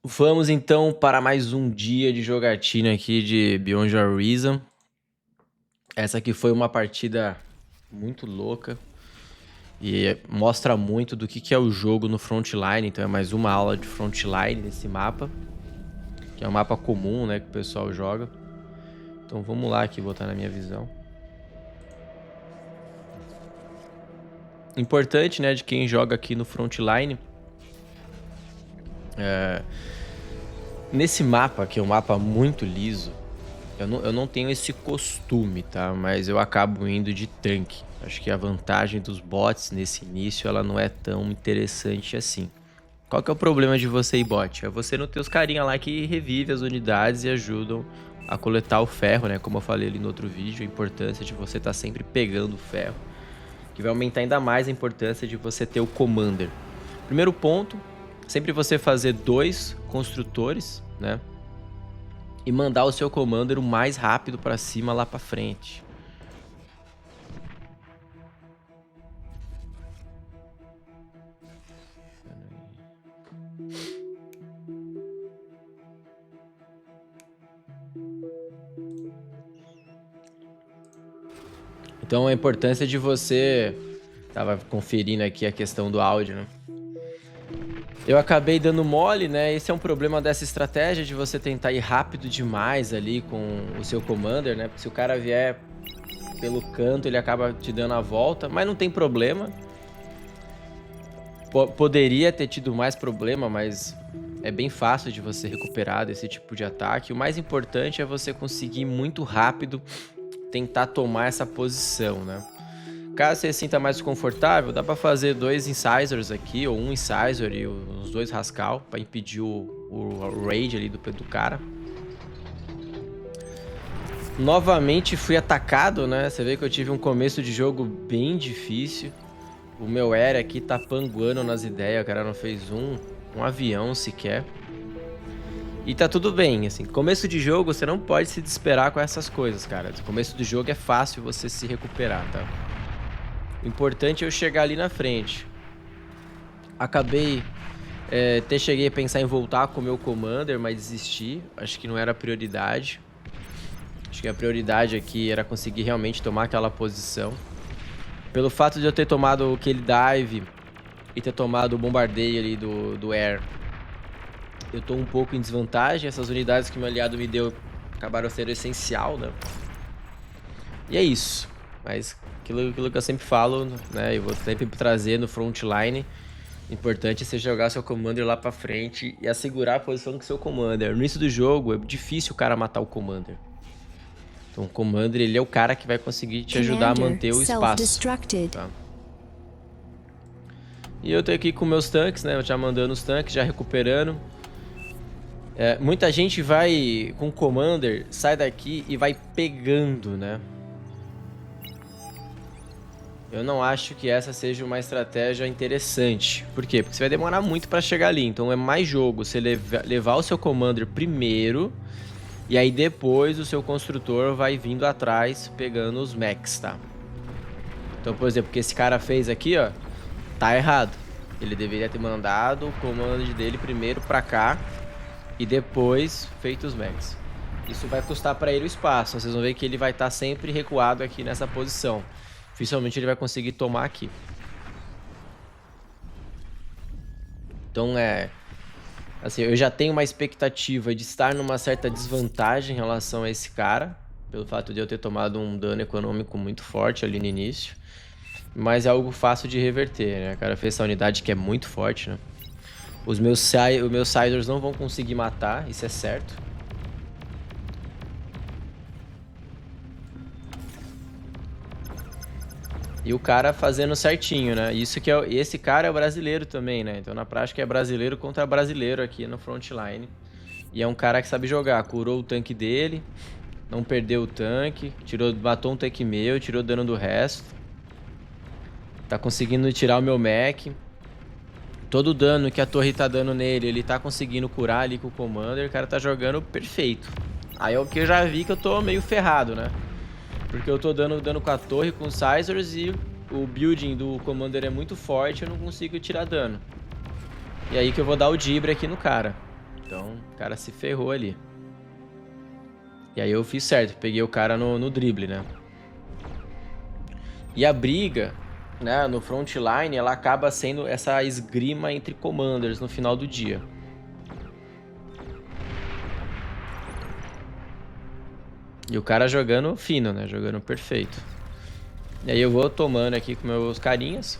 Vamos então para mais um dia de jogatina aqui de Beyond the Horizon. Essa aqui foi uma partida muito louca e mostra muito do que é o jogo no Frontline. Então é mais uma aula de Frontline nesse mapa, que é um mapa comum, né, que o pessoal joga. Então vamos lá aqui botar na minha visão. Importante, né, de quem joga aqui no Frontline. Nesse mapa, que é um mapa muito liso, eu não tenho esse costume, tá? Mas eu acabo indo de tanque. Acho que a vantagem dos bots nesse início, ela não é tão interessante assim. Qual que é o problema de você ir bot? É você não ter os carinha lá que revive as unidades e ajudam a coletar o ferro, né? Como eu falei ali no outro vídeo, a importância de você estar sempre pegando o ferro, que vai aumentar ainda mais a importância de você ter o commander. Primeiro ponto, sempre você fazer 2 construtores, né? E mandar o seu commander o mais rápido pra cima lá pra frente. Então a importância de você... Tava conferindo aqui a questão do áudio, né? Eu acabei dando mole, né? Esse é um problema dessa estratégia de você tentar ir rápido demais ali com o seu commander, né? Porque se o cara vier pelo canto, ele acaba te dando a volta, mas não tem problema. Poderia ter tido mais problema, mas é bem fácil de você recuperar desse tipo de ataque. O mais importante é você conseguir muito rápido tentar tomar essa posição, né? Caso você se sinta mais confortável, dá pra fazer 2 incisors aqui, ou um incisor e os 2 rascal, pra impedir o raid ali do cara. Novamente fui atacado, né? Você vê que eu tive um começo de jogo bem difícil. O meu Eren aqui tá panguando nas ideias, o cara não fez um avião sequer. E tá tudo bem, assim, começo de jogo você não pode se desesperar com essas coisas, cara. No começo do jogo é fácil você se recuperar, tá? O importante é eu chegar ali na frente. Acabei... até cheguei a pensar em voltar com o meu commander, mas desisti. Acho que não era a prioridade. Acho que a prioridade aqui era conseguir realmente tomar aquela posição. Pelo fato de eu ter tomado aquele dive e ter tomado o bombardeio ali do air, eu tô um pouco em desvantagem. Essas unidades que meu aliado me deu acabaram sendo essencial, né? E é isso. Mas aquilo que eu sempre falo, né? Eu vou sempre trazer no frontline. Importante é você jogar seu commander lá pra frente e assegurar a posição do seu commander. No início do jogo é difícil o cara matar o commander. Então o commander, ele é o cara que vai conseguir te ajudar a manter o espaço, tá? E eu tô aqui com meus tanques, né? Já mandando os tanques, já recuperando. Muita gente vai com o commander, sai daqui e vai pegando, né? Eu não acho que essa seja uma estratégia interessante. Por quê? Porque você vai demorar muito pra chegar ali. Então é mais jogo você levar o seu commander primeiro, e aí depois o seu construtor vai vindo atrás pegando os mechs, tá? Então, por exemplo, o que esse cara fez aqui, ó, tá errado. Ele deveria ter mandado o comando dele primeiro pra cá e depois feito os mechs. Isso vai custar pra ele o espaço. Vocês vão ver que ele vai estar sempre recuado aqui nessa posição. Dificilmente ele vai conseguir tomar aqui. Então assim, eu já tenho uma expectativa de estar numa certa desvantagem em relação a esse cara, pelo fato de eu ter tomado um dano econômico muito forte ali no início. Mas é algo fácil de reverter, né? O cara fez essa unidade que é muito forte, né? Os meus Siders não vão conseguir matar, isso é certo. E o cara fazendo certinho, né? Isso que esse cara é o brasileiro também, né? Então na prática é brasileiro contra brasileiro aqui no frontline. E é um cara que sabe jogar. Curou o tanque dele, não perdeu o tanque, matou um tanque meu, tirou dano do resto. Tá conseguindo tirar o meu mech. Todo o dano que a torre tá dando nele, ele tá conseguindo curar ali com o commander. O cara tá jogando perfeito. Aí é o que eu já vi que eu tô meio ferrado, né? Porque eu tô dando dano com a torre, com os Scizors, e o building do commander é muito forte, eu não consigo tirar dano. E aí que eu vou dar o Dibre aqui no cara. Então, o cara se ferrou ali. E aí eu fiz certo, peguei o cara no drible, né? E a briga, né, no frontline, ela acaba sendo essa esgrima entre commanders no final do dia. E o cara jogando fino, né? Jogando perfeito. E aí eu vou tomando aqui com meus carinhas.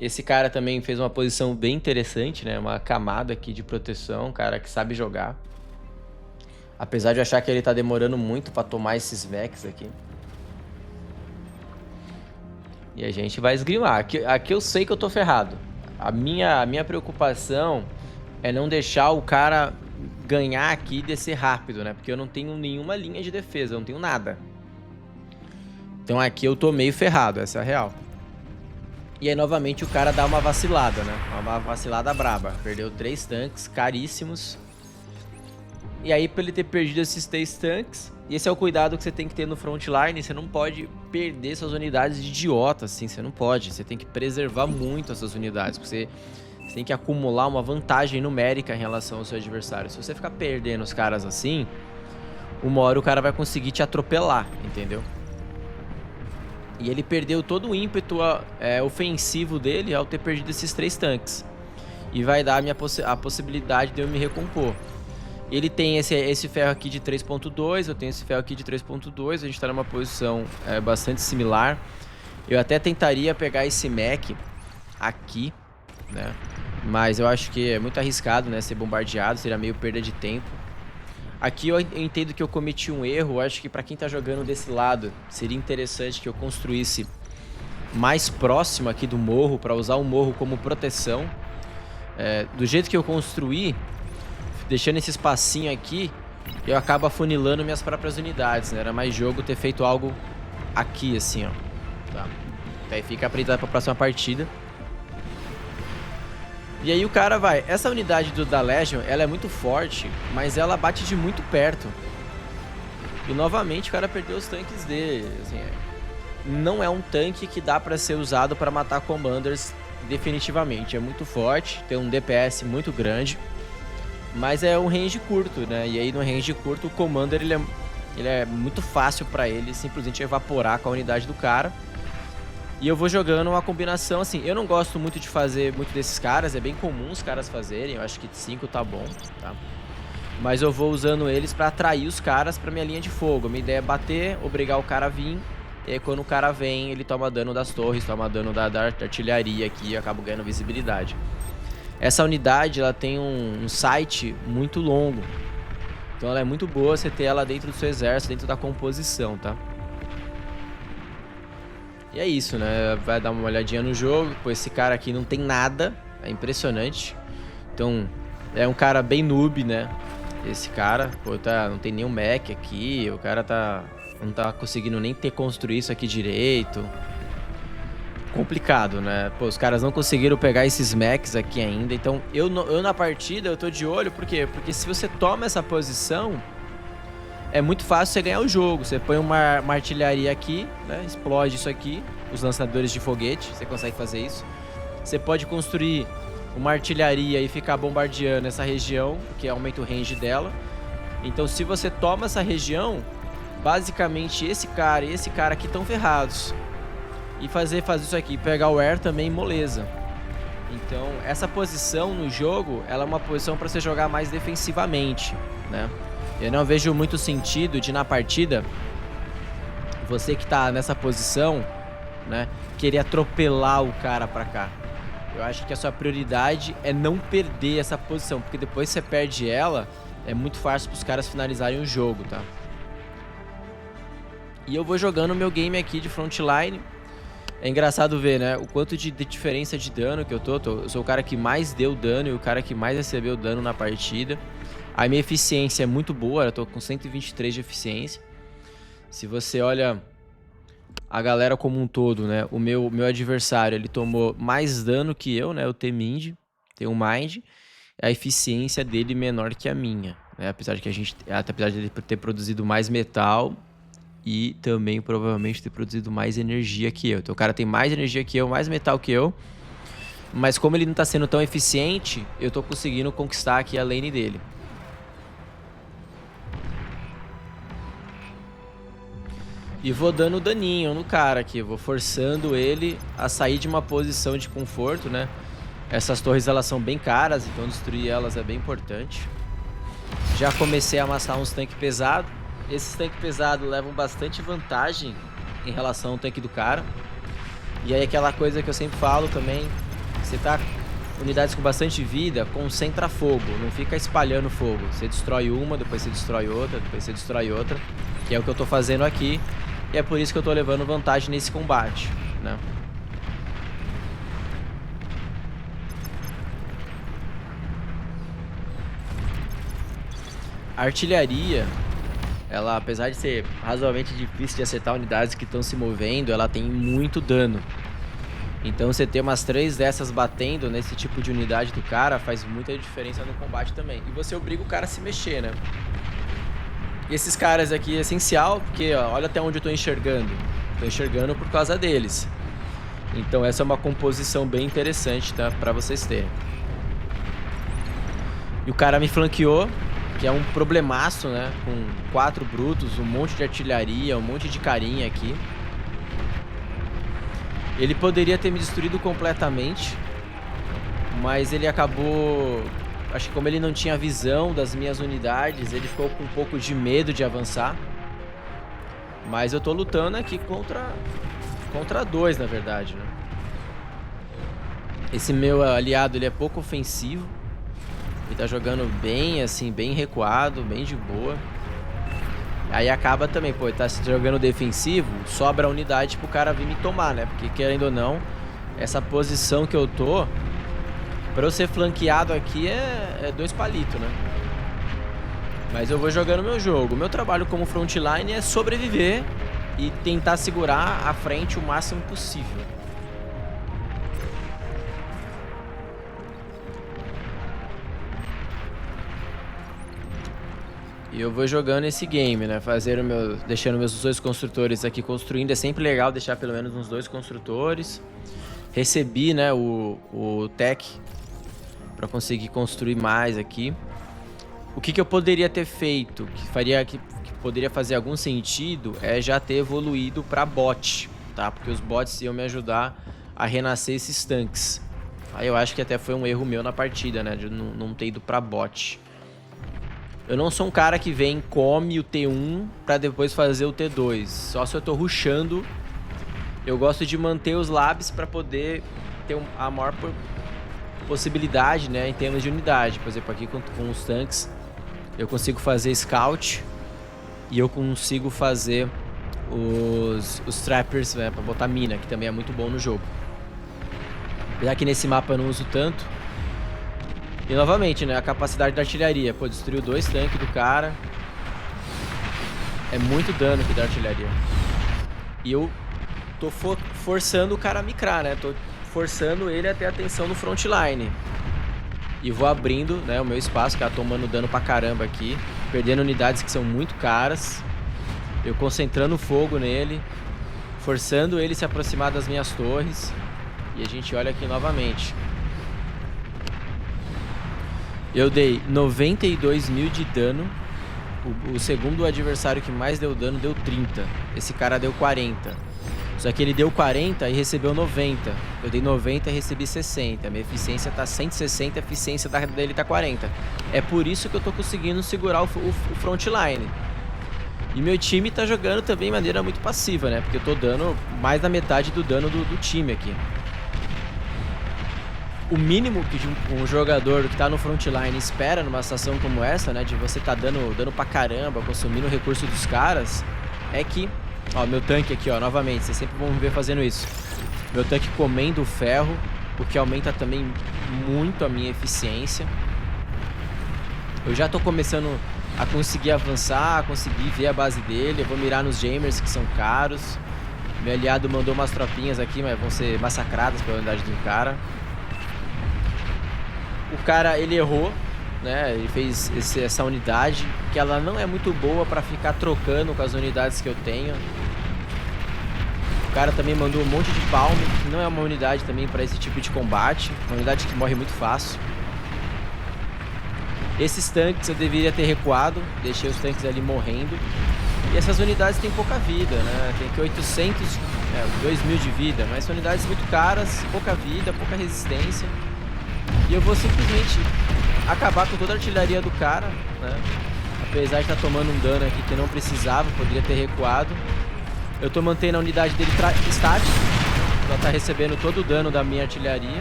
Esse cara também fez uma posição bem interessante, né? Uma camada aqui de proteção, um cara que sabe jogar. Apesar de eu achar que ele tá demorando muito pra tomar esses Vex aqui. E a gente vai esgrimar. Aqui eu sei que eu tô ferrado. A minha preocupação é não deixar o cara ganhar aqui e descer rápido, né? Porque eu não tenho nenhuma linha de defesa, eu não tenho nada. Então aqui eu tô meio ferrado, essa é a real. E aí novamente o cara dá uma vacilada, né? Uma vacilada braba. Perdeu 3 tanques caríssimos. E aí pra ele ter perdido esses 3 tanques, e esse é o cuidado que você tem que ter no frontline, você não pode perder suas unidades de idiota, assim, você não pode. Você tem que preservar muito essas unidades, porque você tem que acumular uma vantagem numérica em relação ao seu adversário. Se você ficar perdendo os caras assim, uma hora o cara vai conseguir te atropelar, entendeu? E ele perdeu todo o ímpeto ofensivo dele ao ter perdido esses 3 tanques. E vai dar a possibilidade de eu me recompor. Ele tem esse ferro aqui de 3.2, eu tenho esse ferro aqui de 3.2, a gente tá numa posição bastante similar. Eu até tentaria pegar esse mech aqui, né? Mas eu acho que é muito arriscado, né? Ser bombardeado, seria meio perda de tempo. Aqui eu entendo que eu cometi um erro, eu acho que pra quem tá jogando desse lado, seria interessante que eu construísse mais próximo aqui do morro, pra usar o morro como proteção. Do jeito que eu construí, deixando esse espacinho aqui, eu acabo afunilando minhas próprias unidades, né? Era mais jogo ter feito algo aqui, assim, ó. Tá. Aí fica apresentado pra próxima partida. E aí o cara vai... Essa unidade da Legion, ela é muito forte, mas ela bate de muito perto. E novamente o cara perdeu os tanques dele, assim, não é um tanque que dá pra ser usado pra matar commanders definitivamente. É muito forte, tem um DPS muito grande. Mas é um range curto, né? E aí no range curto o Commander ele é muito fácil pra ele simplesmente evaporar com a unidade do cara. E eu vou jogando uma combinação assim. Eu não gosto muito de fazer muito desses caras, é bem comum os caras fazerem. Eu acho que 5 tá bom, tá? Mas eu vou usando eles pra atrair os caras pra minha linha de fogo. A minha ideia é bater, obrigar o cara a vir. E aí quando o cara vem, ele toma dano das torres, toma dano da artilharia aqui e eu acabo ganhando visibilidade. Essa unidade, ela tem um site muito longo. Então ela é muito boa você ter ela dentro do seu exército, dentro da composição, tá? E é isso, né? Vai dar uma olhadinha no jogo. Pô, esse cara aqui não tem nada. É impressionante. Então, é um cara bem noob, né? Esse cara. Pô, não tem nenhum mech aqui. O cara não tá conseguindo nem construir isso aqui direito. Complicado, né? Pô, os caras não conseguiram pegar esses mechs aqui ainda. Então, eu na partida, eu tô de olho. Por quê? Porque se você toma essa posição, é muito fácil você ganhar o jogo. Você põe uma artilharia aqui, né? Explode isso aqui. Os lançadores de foguete, você consegue fazer isso. Você pode construir uma artilharia e ficar bombardeando essa região, que aumenta o range dela. Então, se você toma essa região, basicamente esse cara e esse cara aqui estão ferrados. E fazer isso aqui, pegar o air também, moleza. Então, essa posição no jogo, ela é uma posição para você jogar mais defensivamente, né? Eu não vejo muito sentido de, na partida, você que tá nessa posição, né, querer atropelar o cara pra cá. Eu acho que a sua prioridade é não perder essa posição, porque depois que você perde ela, é muito fácil pros caras finalizarem o jogo, tá? E eu vou jogando o meu game aqui de frontline. É engraçado ver, né, o quanto de diferença de dano que eu tô. Eu sou o cara que mais deu dano e o cara que mais recebeu dano na partida. A minha eficiência é muito boa, eu tô com 123 de eficiência. Se você olha a galera como um todo, né, o meu adversário, ele tomou mais dano que eu, né, o T-Mind, tem um Mind. A eficiência dele menor que a minha, né, apesar de ele ter produzido mais metal e também provavelmente ter produzido mais energia que eu. Então o cara tem mais energia que eu, mais metal que eu. Mas como ele não tá sendo tão eficiente, eu tô conseguindo conquistar aqui a lane dele. E vou dando daninho no cara aqui, vou forçando ele a sair de uma posição de conforto, né? Essas torres, elas são bem caras, então destruir elas é bem importante. Já comecei a amassar uns tanques pesados. Esses tanques pesados levam bastante vantagem em relação ao tanque do cara. E aí aquela coisa que eu sempre falo também, você tá com unidades com bastante vida, concentra fogo, não fica espalhando fogo. Você destrói uma, depois você destrói outra, depois você destrói outra, que é o que eu tô fazendo aqui. E é por isso que eu tô levando vantagem nesse combate, né? A artilharia, ela, apesar de ser razoavelmente difícil de acertar unidades que estão se movendo, ela tem muito dano. Então você ter umas 3 dessas batendo nesse tipo de unidade do cara faz muita diferença no combate também. E você obriga o cara a se mexer, né? E esses caras aqui é essencial, porque ó, olha até onde eu tô enxergando. Tô enxergando por causa deles. Então essa é uma composição bem interessante, tá? Pra vocês terem. E o cara me flanqueou, que é um problemaço, né? Com 4 brutos, um monte de artilharia, um monte de carinha aqui. Ele poderia ter me destruído completamente, mas ele acabou... Acho que como ele não tinha visão das minhas unidades, ele ficou com um pouco de medo de avançar. Mas eu tô lutando aqui contra 2, na verdade, né? Esse meu aliado, ele é pouco ofensivo. Ele tá jogando bem, assim, bem recuado, bem de boa. Aí acaba também, pô, ele tá jogando defensivo, sobra a unidade pro cara vir me tomar, né? Porque querendo ou não, essa posição que eu tô, pra eu ser flanqueado aqui é 2 palitos, né? Mas eu vou jogando meu jogo. O meu trabalho como frontline é sobreviver e tentar segurar a frente o máximo possível. E eu vou jogando esse game, né? Deixando meus 2 construtores aqui construindo. É sempre legal deixar pelo menos uns 2 construtores. Recebi, né, o tech para conseguir construir mais aqui. O que eu poderia ter feito, que poderia fazer algum sentido, é já ter evoluído para bot, tá? Porque os bots iam me ajudar a renascer esses tanques. Aí eu acho que até foi um erro meu na partida, né? De não ter ido para bot. Eu não sou um cara que vem, come o T1 pra depois fazer o T2. Só se eu tô rushando, eu gosto de manter os labs pra poder ter a maior possibilidade, né, em termos de unidade. Por exemplo, aqui com os tanques, eu consigo fazer scout e eu consigo fazer os trappers, né, pra botar mina, que também é muito bom no jogo. Apesar que nesse mapa eu não uso tanto. E novamente, né, a capacidade da artilharia. Pô, destruiu 2 tanques do cara. É muito dano que dá artilharia. E eu tô forçando o cara a micrar, né? Tô forçando ele a ter atenção no frontline. E vou abrindo, né, o meu espaço, cara, tomando dano pra caramba aqui. Perdendo unidades que são muito caras. Eu concentrando fogo nele. Forçando ele a se aproximar das minhas torres. E a gente olha aqui novamente. Eu dei 92 mil de dano. O segundo adversário que mais deu dano deu 30. Esse cara deu 40. Só que ele deu 40 e recebeu 90. Eu dei 90 e recebi 60. Minha eficiência tá 160, a eficiência dele tá 40. É por isso que eu tô conseguindo segurar o frontline. E meu time tá jogando também de maneira muito passiva, né? Porque eu tô dando mais da metade do dano do time aqui. O mínimo que um jogador que tá no frontline espera numa situação como essa, né, de você tá dando pra caramba, consumindo o recurso dos caras, é que, ó, meu tanque aqui, ó, novamente, vocês sempre vão me ver fazendo isso. Meu tanque comendo o ferro, o que aumenta também muito a minha eficiência. Eu já tô começando a conseguir avançar, a conseguir ver a base dele. Eu vou mirar nos Jammers, que são caros. Meu aliado mandou umas tropinhas aqui, mas vão ser massacradas pela unidade do cara. O cara, ele errou, né? Ele fez essa unidade, que ela não é muito boa pra ficar trocando com as unidades que eu tenho. cara também mandou um monte de palme, que não é uma unidade também para esse tipo de combate. Uma unidade que morre muito fácil. Esses tanques eu deveria ter recuado, deixei os tanques ali morrendo. E essas unidades têm pouca vida, né? Tem que 2.000 de vida, mas são unidades muito caras, pouca vida, pouca resistência. E eu vou simplesmente acabar com toda a artilharia do cara, né? Apesar de estar tomando um dano aqui que não precisava, poderia ter recuado. Eu tô mantendo a unidade dele estática, ela tá recebendo todo o dano da minha artilharia.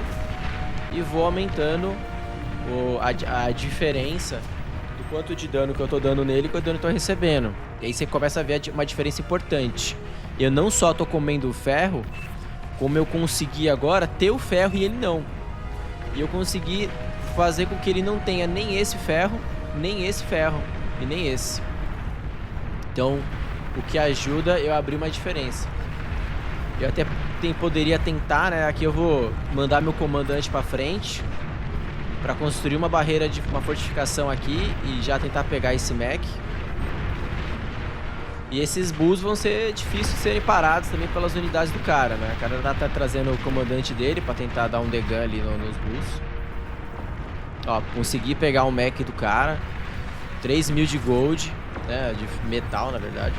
E vou aumentando a diferença do quanto de dano que eu tô dando nele e quanto dano eu tô recebendo. E aí você começa a ver uma diferença importante. Eu não só tô comendo o ferro, como eu consegui agora ter o ferro e ele não. E eu consegui fazer com que ele não tenha nem esse ferro e nem esse. Então, o que ajuda eu abrir uma diferença. Eu até poderia tentar, né? Aqui eu vou mandar meu comandante pra frente para construir uma barreira de uma fortificação aqui e já tentar pegar esse mech. E esses bulls vão ser difíceis de serem parados também pelas unidades do cara, né? O cara tá trazendo o comandante dele para tentar dar um degun ali nos bulls. Ó, consegui pegar o mech do cara. 3.000 de gold, né? De metal, na verdade.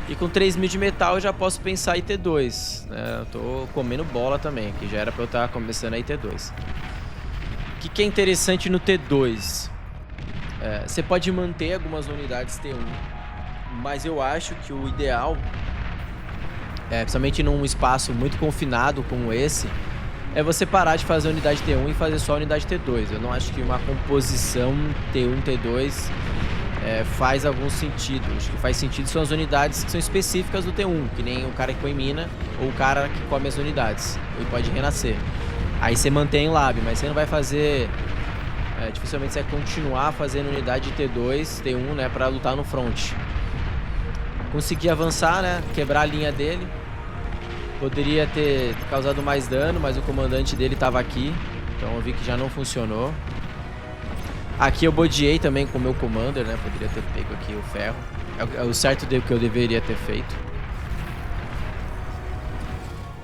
E com 3.000 de metal eu já posso pensar em T2, né? Eu tô comendo bola também, que já era pra eu estar começando a T2. O que é interessante no T2? Você pode manter algumas unidades T1, mas eu acho que o ideal, principalmente num espaço muito confinado como esse, é você parar de fazer a unidade T1 e fazer só a unidade T2. Eu não acho que uma composição T1, T2 faz algum sentido. Acho que faz sentido são as unidades que são específicas do T1, que nem o cara que põe mina ou o cara que come as unidades. Ele pode renascer. Aí você mantém o lab, mas você não vai fazer... dificilmente você vai continuar fazendo unidade de T2, T1, né, pra lutar no front. Consegui avançar, né, quebrar a linha dele. Poderia ter causado mais dano, mas o comandante dele tava aqui. Então eu vi que já não funcionou. Aqui eu bodeei também com o meu commander, né, poderia ter pego aqui o ferro. É o certo que eu deveria ter feito.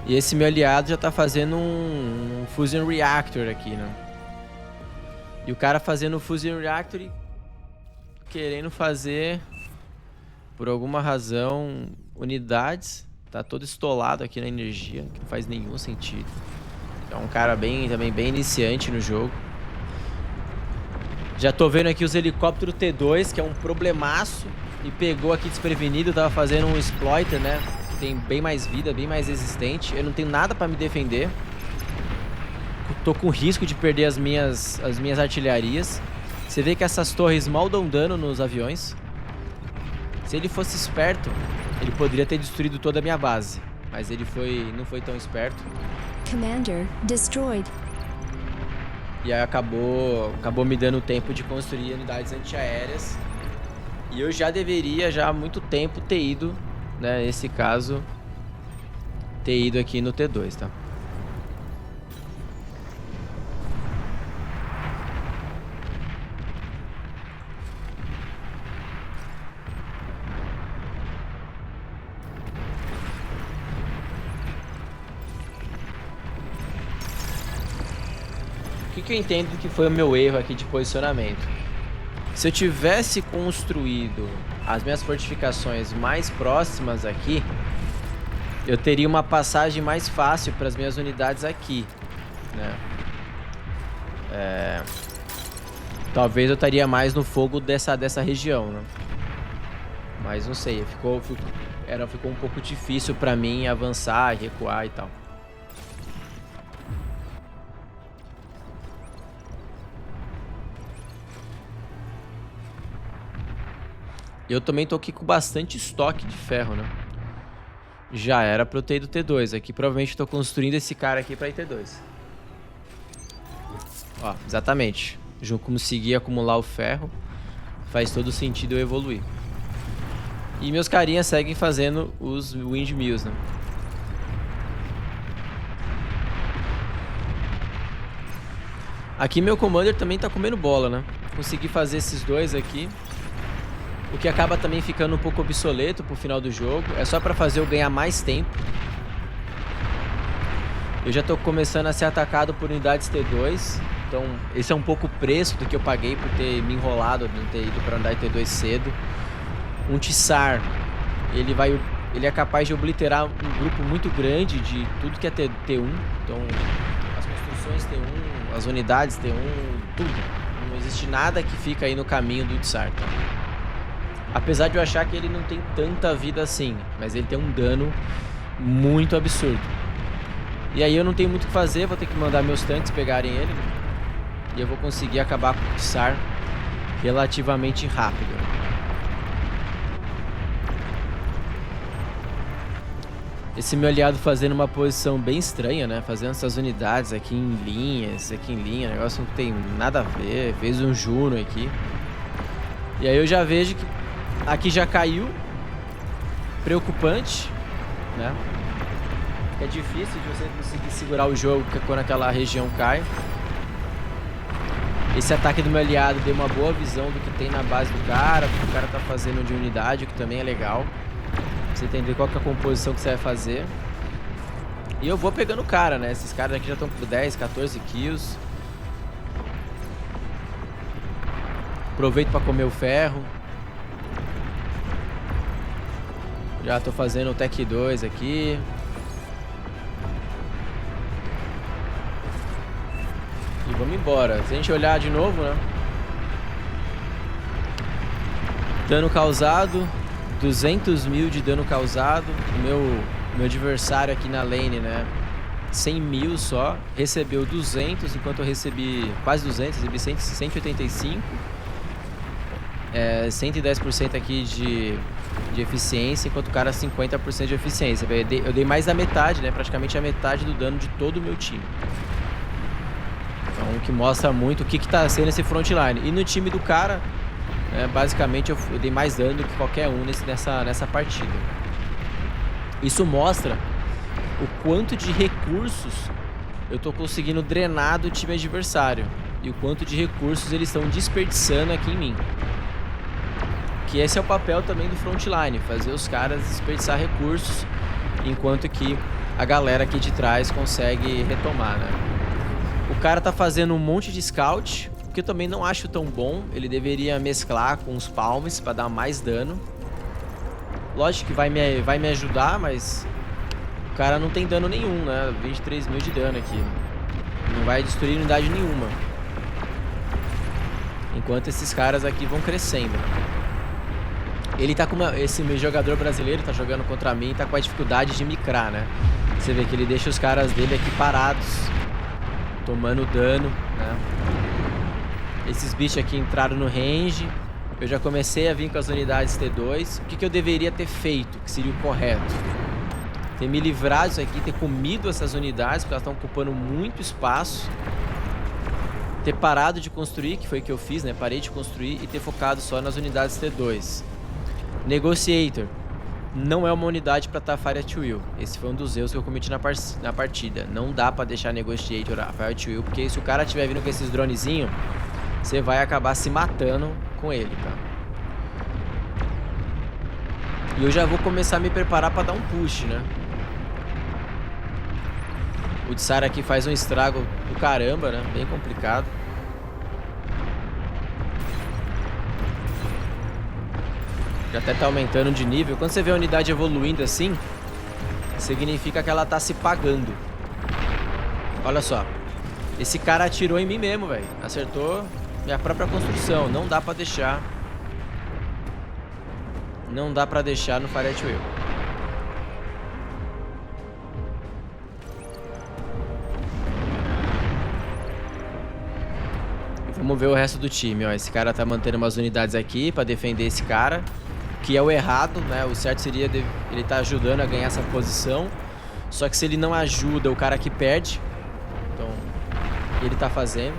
E esse meu aliado já tá fazendo um Fusion Reactor aqui, né? E o cara fazendo o Fusion Reactor e querendo fazer, por alguma razão, unidades. Tá todo estolado aqui na energia, que não faz nenhum sentido. É um cara também bem iniciante no jogo. Já tô vendo aqui os helicópteros T2, que é um problemaço. E pegou aqui desprevenido, tava fazendo um exploiter, né? Tem bem mais vida, bem mais resistente. Eu não tenho nada pra me defender. Tô com risco de perder as minhas artilharias. Você vê que essas torres mal dão dano nos aviões. Se ele fosse esperto, ele poderia ter destruído toda a minha base. Mas ele não foi tão esperto. Commander destroyed. E aí acabou me dando tempo de construir unidades antiaéreas. E eu já deveria, já há muito tempo, ter ido, né, nesse caso, ter ido aqui no T2, tá? O que eu entendo que foi o meu erro aqui de posicionamento? Se eu tivesse construído as minhas fortificações mais próximas aqui, eu teria uma passagem mais fácil para as minhas unidades aqui, né? Talvez eu estaria mais no fogo dessa região, né? Mas não sei, ficou um pouco difícil para mim avançar, recuar e tal. Eu também tô aqui com bastante estoque de ferro, né? Já era pra eu ter ido T2. Aqui provavelmente tô construindo esse cara aqui pra ir T2. Ó, exatamente. Consegui acumular o ferro. Faz todo sentido eu evoluir. E meus carinhas seguem fazendo os windmills, né? Aqui meu commander também tá comendo bola, né? Consegui fazer esses dois aqui. O que acaba também ficando um pouco obsoleto pro final do jogo. É só pra fazer eu ganhar mais tempo. Eu já tô começando a ser atacado por unidades T2. Então, esse é um pouco o preço do que eu paguei por ter me enrolado, de não ter ido pra unidade T2 cedo. Um Tsar, ele é capaz de obliterar um grupo muito grande de tudo que é T1. Então, as construções T1, as unidades T1, tudo. Não existe nada que fica aí no caminho do Tsar, tá? Apesar de eu achar que ele não tem tanta vida assim, mas ele tem um dano muito absurdo. E aí eu não tenho muito o que fazer, vou ter que mandar meus tanques pegarem ele. E eu vou conseguir acabar com o Tsar relativamente rápido. Esse meu aliado fazendo uma posição bem estranha, né? Fazendo essas unidades aqui em linha, negócio não tem nada a ver. Fez um Juno aqui. E aí eu já vejo que aqui já caiu. Preocupante, né? É difícil de você conseguir segurar o jogo quando aquela região cai. Esse ataque do meu aliado deu uma boa visão do que tem na base do cara, do que o cara tá fazendo de unidade, o que também é legal. Pra você entender qual que é a composição que você vai fazer. E eu vou pegando o cara, né? Esses caras aqui já estão com 10, 14 kills. Aproveito pra comer o ferro. Já tô fazendo o Tech 2 aqui. E vamos embora. Se a gente olhar de novo, né? Dano causado. 200 mil de dano causado. O meu adversário aqui na lane, né? 100 mil só. Recebeu 200, enquanto eu recebi quase 200. Recebi 185. 110% aqui de eficiência, enquanto o cara 50% de eficiência. Eu dei mais da metade, né? Praticamente a metade do dano de todo o meu time. Então, o que mostra muito o que tá sendo esse frontline. E no time do cara, basicamente eu dei mais dano do que qualquer um nessa partida. Isso mostra o quanto de recursos eu tô conseguindo drenar do time adversário. E o quanto de recursos eles estão desperdiçando aqui em mim. Que esse é o papel também do frontline, fazer os caras desperdiçar recursos, enquanto que a galera aqui de trás consegue retomar, né? O cara tá fazendo um monte de scout, que eu também não acho tão bom. Ele deveria mesclar com os palms para dar mais dano. Lógico que vai me ajudar, mas o cara não tem dano nenhum, né? 23 mil de dano aqui. Não vai destruir unidade nenhuma. Enquanto esses caras aqui vão crescendo. Ele tá com esse meu jogador brasileiro tá jogando contra mim, tá com a dificuldade de micrar, né? Você vê que ele deixa os caras dele aqui parados, tomando dano, né? Esses bichos aqui entraram no range. Eu já comecei a vir com as unidades T2. O que eu deveria ter feito, que seria o correto? Ter me livrado disso aqui, ter comido essas unidades, porque elas estão ocupando muito espaço. Ter parado de construir, que foi o que eu fiz, né? Parei de construir e ter focado só nas unidades T2. Negotiator não é uma unidade para estar Fire at Will. Esse foi um dos erros que eu cometi na partida. Não dá para deixar Negotiator a Fire at Will, porque se o cara estiver vindo com esses dronezinhos, você vai acabar se matando com ele, tá? E eu já vou começar a me preparar para dar um push, né? O Tsar aqui faz um estrago do caramba, né? Bem complicado. Já até tá aumentando de nível. Quando você vê a unidade evoluindo assim, significa que ela tá se pagando. Olha só. Esse cara atirou em mim mesmo, velho. Acertou minha própria construção. Não dá pra deixar. Não dá pra deixar no Fire at Will. Vamos ver o resto do time, ó. Esse cara tá mantendo umas unidades aqui pra defender esse cara, que é o errado, né? O certo seria ele tá ajudando a ganhar essa posição. Só que se ele não ajuda, o cara aqui perde. Então, ele tá fazendo.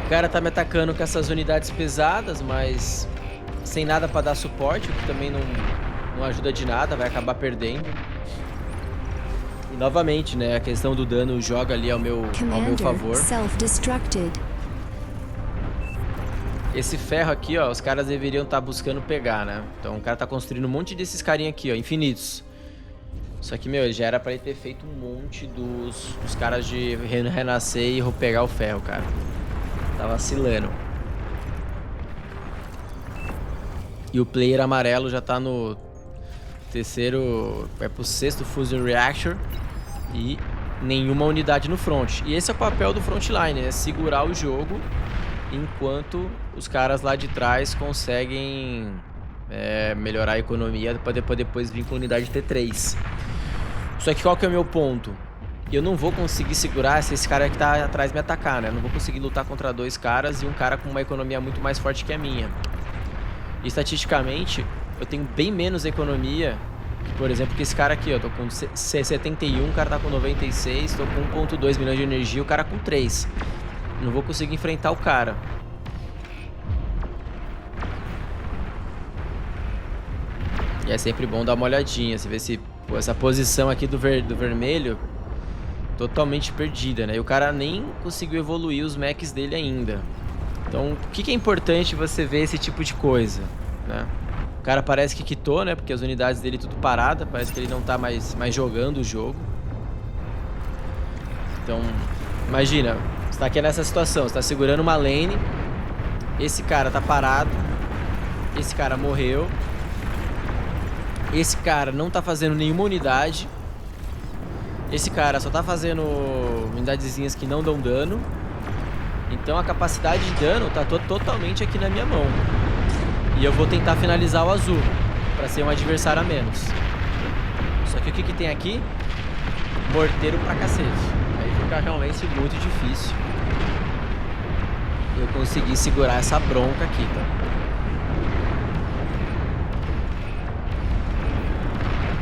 O cara tá me atacando com essas unidades pesadas, mas sem nada pra dar suporte, o que também não ajuda de nada, vai acabar perdendo. E novamente, né, a questão do dano joga ali ao meu favor. Esse ferro aqui, ó, os caras deveriam estar buscando pegar, né? Então o cara tá construindo um monte desses carinha aqui, ó, infinitos. Só que, meu, já era pra ele ter feito um monte dos caras de renascer e pegar o ferro, cara. Tá vacilando. E o player amarelo já tá no terceiro... Vai pro sexto Fusion Reactor. E nenhuma unidade no front. E esse é o papel do frontline, é segurar o jogo enquanto os caras lá de trás conseguem melhorar a economia pra depois vir com a unidade T3. Só que qual que é o meu ponto? Eu não vou conseguir segurar se esse cara que tá atrás me atacar, né? Eu não vou conseguir lutar contra dois caras e um cara com uma economia muito mais forte que a minha. E estatisticamente, eu tenho bem menos economia que, por exemplo, que esse cara aqui, ó. Eu tô com 71, o cara tá com 96, tô com 1.2 milhões de energia, o cara com 3. Não vou conseguir enfrentar o cara. E é sempre bom dar uma olhadinha, você vê se... Pô, essa posição aqui do vermelho totalmente perdida, né? E o cara nem conseguiu evoluir os mechs dele ainda. Então, o que é importante você ver esse tipo de coisa, né? O cara parece que quitou, né? Porque as unidades dele tudo parada, parece que ele não tá mais jogando o jogo. Então, imagina, você tá aqui nessa situação, você tá segurando uma lane, esse cara tá parado, esse cara morreu. Esse cara não tá fazendo nenhuma unidade. Esse cara só tá fazendo unidadezinhas que não dão dano. Então a capacidade de dano tá totalmente aqui na minha mão. E eu vou tentar finalizar o azul pra ser um adversário a menos. Só que o que tem aqui? Morteiro pra cacete. Aí fica realmente muito difícil eu conseguir segurar essa bronca aqui, tá?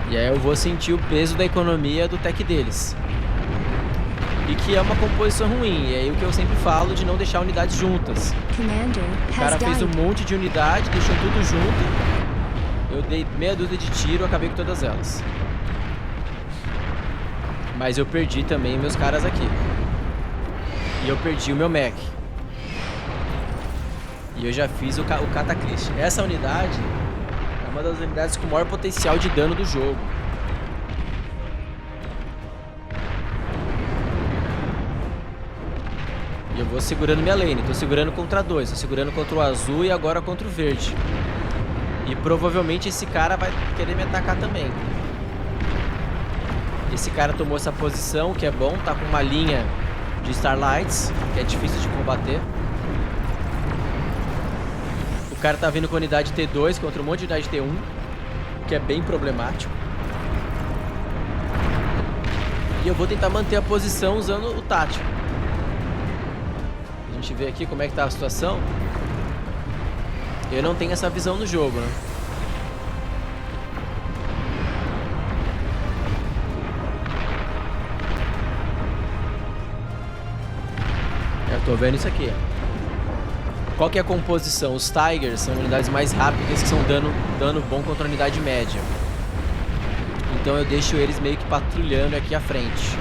E aí eu vou sentir o peso da economia do tech deles. E que é uma composição ruim. E aí o que eu sempre falo de não deixar unidades juntas. O cara fez um monte de unidade, deixou tudo junto. Eu dei meia dúzia de tiro, acabei com todas elas. Mas eu perdi também meus caras aqui. E eu perdi o meu mech. E eu já fiz o Cataclysm. Essa unidade... uma das unidades com maior potencial de dano do jogo. E eu vou segurando minha lane. Tô segurando contra dois. Tô segurando contra o azul e agora contra o verde. E provavelmente esse cara vai querer me atacar também. Esse cara tomou essa posição, que é bom. Tá com uma linha de Starlights, que é difícil de combater. O cara tá vindo com a unidade T2 contra um monte de unidade T1, que é bem problemático. E eu vou tentar manter a posição usando o tático. A gente vê aqui como é que tá a situação. Eu não tenho essa visão no jogo, né? Eu tô vendo isso aqui, ó. Qual que é a composição? Os Tigers são unidades mais rápidas que são dano bom contra a unidade média. Então eu deixo eles meio que patrulhando aqui à frente.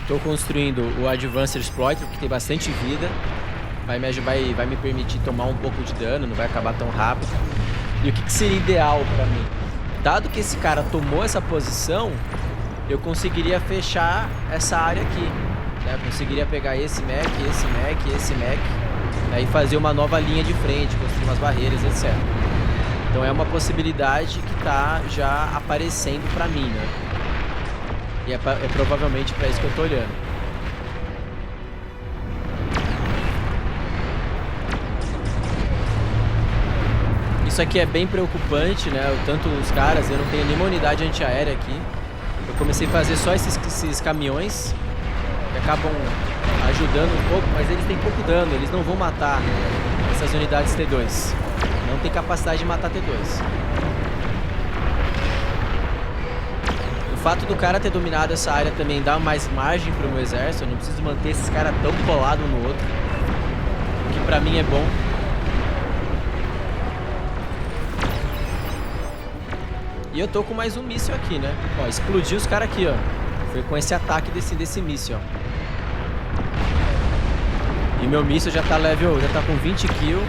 Estou construindo o Advanced Exploiter, que tem bastante vida. Vai me permitir tomar um pouco de dano, não vai acabar tão rápido. E o que seria ideal para mim? Dado que esse cara tomou essa posição... eu conseguiria fechar essa área aqui, né? Eu conseguiria pegar esse mech, aí fazer uma nova linha de frente, construir umas barreiras, etc. Então é uma possibilidade que tá já aparecendo pra mim, né? E é provavelmente pra isso que eu tô olhando. Isso aqui é bem preocupante, né? Tanto os caras, eu não tenho nenhuma unidade antiaérea aqui. Eu comecei a fazer só esses caminhões que acabam ajudando um pouco, mas eles têm pouco dano, eles não vão matar essas unidades T2. Não tem capacidade de matar T2. O fato do cara ter dominado essa área também dá mais margem para o meu exército. Eu não preciso manter esses caras tão colados um no outro, o que pra mim é bom. E eu tô com mais um míssil aqui, né? Ó, explodiu os caras aqui, ó. Foi com esse ataque desse míssil, ó. E meu míssil já tá level, já tá com 20 kills.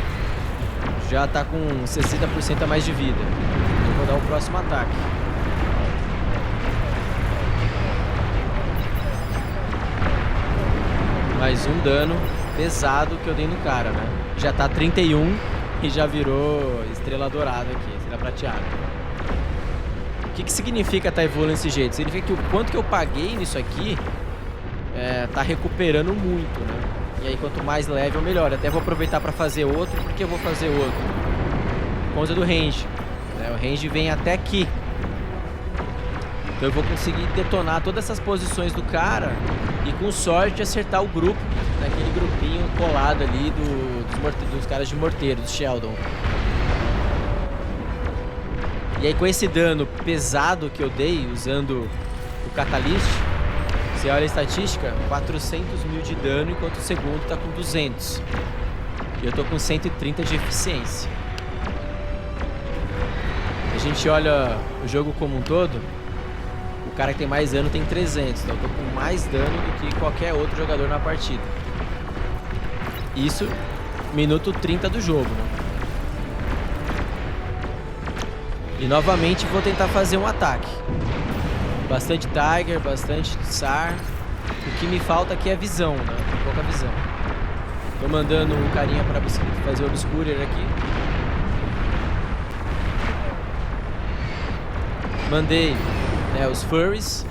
Já tá com 60% a mais de vida. Eu vou dar o próximo ataque. Mais um dano pesado que eu dei no cara, né? Já tá 31 e já virou estrela dourada aqui, estrela prateada. O que significa tá evoluindo desse jeito? Significa que o quanto que eu paguei nisso aqui tá recuperando muito, né? E aí quanto mais level, melhor. Até vou aproveitar para fazer outro, porque eu vou fazer outro. Por conta do range, né? O range vem até aqui. Então eu vou conseguir detonar todas essas posições do cara e com sorte acertar o grupo, naquele grupinho colado ali dos caras de morteiro, dos Sheldon. E aí com esse dano pesado que eu dei usando o Catalyst, você olha a estatística, 400 mil de dano, enquanto o segundo tá com 200. E eu tô com 130 de eficiência. A gente olha o jogo como um todo, o cara que tem mais dano tem 300, então eu tô com mais dano do que qualquer outro jogador na partida. Isso, minuto 30 do jogo, né? E novamente vou tentar fazer um ataque. Bastante Tiger, bastante Tsar. O que me falta aqui é visão, né? Tem pouca visão. Tô mandando o carinha pra fazer o Obscurer aqui. Mandei, né, os Furries.